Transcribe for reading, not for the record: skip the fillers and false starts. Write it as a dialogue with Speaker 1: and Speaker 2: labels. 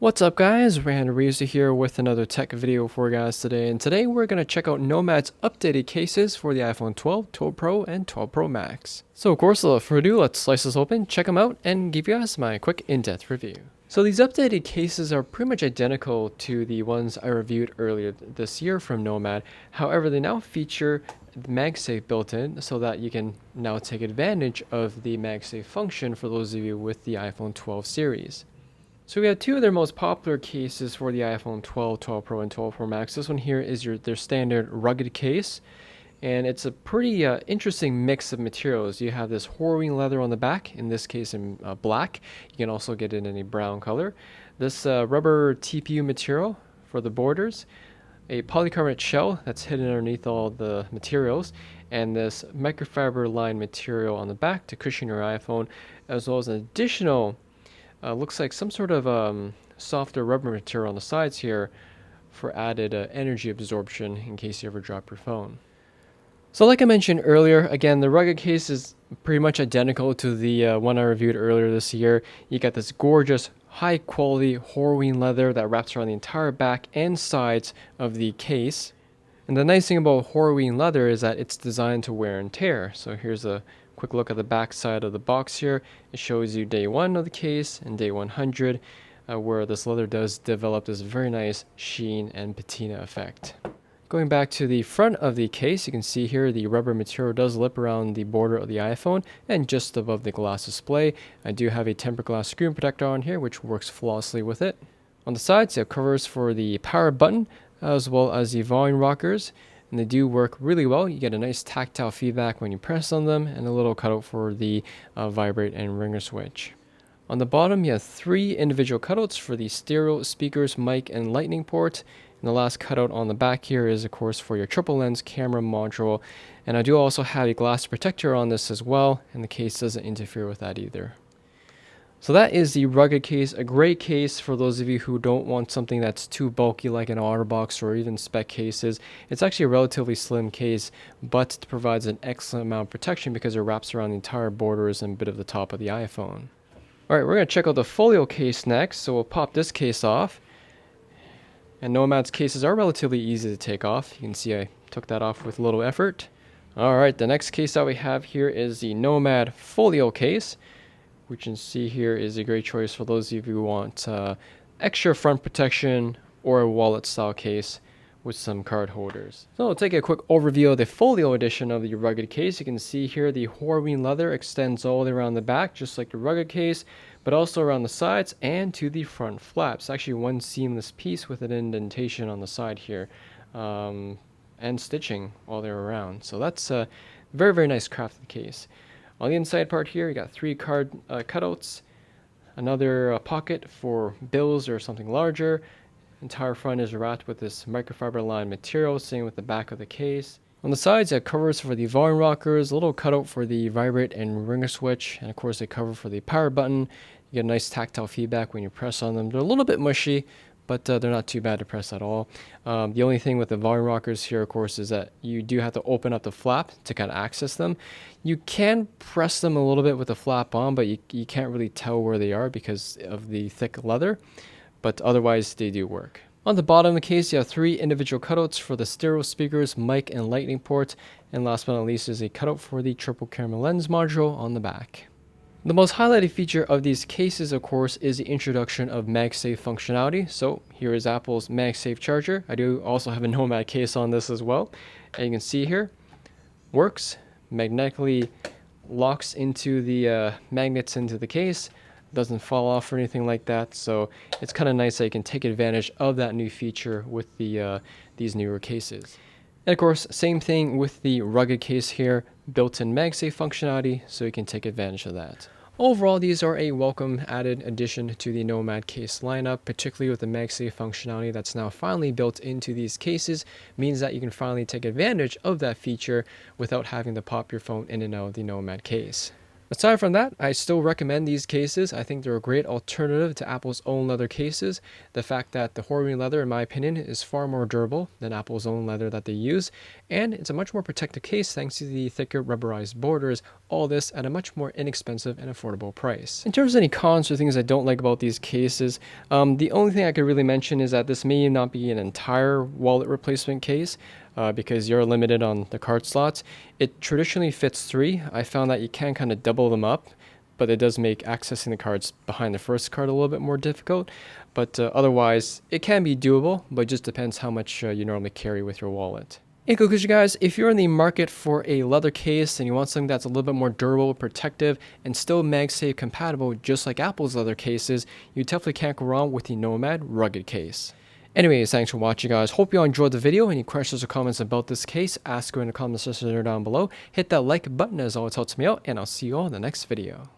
Speaker 1: What's up guys, Rand Reezy here with another tech video for you guys today, and today we're going to check out NOMAD's updated cases for the iPhone 12, 12 Pro, and 12 Pro Max. So of course, without further ado, let's slice this open, check them out, and give you guys my quick in-depth review. So these updated cases are pretty much identical to the ones I reviewed earlier this year from NOMAD. However, they now feature the Magsafe built in so that you can now take advantage of the Magsafe function for those of you with the iPhone 12 series. So we have two of their most popular cases for the iPhone 12, 12 Pro, and 12 Pro Max. This one here is their standard rugged case, and it's a pretty interesting mix of materials. You have this Horween leather on the back, in this case in black. You can also get it in a brown color. This rubber TPU material for the borders, a polycarbonate shell that's hidden underneath all the materials, and this microfiber lined material on the back to cushion your iPhone, as well as an additional looks like some sort of softer rubber material on the sides here for added energy absorption in case you ever drop your phone. So like I mentioned earlier, again, the rugged case is pretty much identical to the one I reviewed earlier this year. You got this gorgeous high quality Horween leather that wraps around the entire back and sides of the case. And the nice thing about Horween leather is that it's designed to wear and tear. So here's a quick look at the back side of the box here. It shows you day 1 of the case and day 100, where this leather does develop this very nice sheen and patina effect. Going back to the front of the case, you can see here the rubber material does lip around the border of the iPhone and just above the glass display. I do have a tempered glass screen protector on here, which works flawlessly with it. On the sides, you have covers for the power button as well as the volume rockers, and they do work really well. You get a nice tactile feedback when you press on them, and a little cutout for the vibrate and ringer switch. On the bottom, you have 3 individual cutouts for the stereo speakers, mic, and lightning port. And the last cutout on the back here is, of course, for your triple lens camera module. And I do also have a glass protector on this as well, and the case doesn't interfere with that either. So that is the rugged case, a great case for those of you who don't want something that's too bulky like an OtterBox or even spec cases. It's actually a relatively slim case, but it provides an excellent amount of protection because it wraps around the entire borders and a bit of the top of the iPhone. Alright, we're going to check out the Folio case next, so we'll pop this case off. And NOMAD's cases are relatively easy to take off. You can see I took that off with a little effort. Alright, the next case that we have here is the NOMAD Folio case, which you can see here is a great choice for those of you who want extra front protection or a wallet style case with some card holders. So I'll take a quick overview of the Folio edition of the rugged case. You can see here the Horween leather extends all the way around the back just like the rugged case, but also around the sides and to the front flaps. Actually one seamless piece with an indentation on the side here, and stitching all the way around. So that's a very, very nice crafted case. On the inside part here, you got 3 card cutouts, another pocket for bills or something larger. Entire front is wrapped with this microfiber lined material, same with the back of the case. On the sides, you have covers for the volume rockers, a little cutout for the vibrate and ringer switch, and of course a cover for the power button. You get a nice tactile feedback when you press on them. They're a little bit mushy, but they're not too bad to press at all. The only thing with the volume rockers here, of course, is that you do have to open up the flap to kind of access them. You can press them a little bit with the flap on, but you can't really tell where they are because of the thick leather, but otherwise they do work. On the bottom of the case, you have 3 individual cutouts for the stereo speakers, mic, and lightning port, and last but not least is a cutout for the triple camera lens module on the back. The most highlighted feature of these cases, of course, is the introduction of Magsafe functionality. So here is Apple's Magsafe charger. I do also have a NOMAD case on this as well. And you can see here, works, magnetically locks into the magnets into the case, doesn't fall off or anything like that. So it's kind of nice that you can take advantage of that new feature with these newer cases. And of course, same thing with the rugged case here, built-in Magsafe functionality, so you can take advantage of that. Overall, these are a welcome added addition to the NOMAD case lineup, particularly with the Magsafe functionality that's now finally built into these cases. Means that you can finally take advantage of that feature without having to pop your phone in and out of the NOMAD case. Aside from that, I still recommend these cases. I think they're a great alternative to Apple's own leather cases. The fact that the Horween leather, in my opinion, is far more durable than Apple's own leather that they use, and it's a much more protective case thanks to the thicker rubberized borders, all this at a much more inexpensive and affordable price. In terms of any cons or things I don't like about these cases, the only thing I could really mention is that this may not be an entire wallet replacement case. Because you're limited on the card slots. It traditionally fits 3. I found that you can kind of double them up, but it does make accessing the cards behind the first card a little bit more difficult. But otherwise, it can be doable, but it just depends how much you normally carry with your wallet. In conclusion, guys, if you're in the market for a leather case and you want something that's a little bit more durable, protective, and still Magsafe compatible, just like Apple's leather cases, you definitely can't go wrong with the NOMAD rugged case. Anyways, thanks for watching, guys. Hope you all enjoyed the video. Any questions or comments about this case, ask her in the comment section down below. Hit that like button as always helps me out, and I'll see you all in the next video.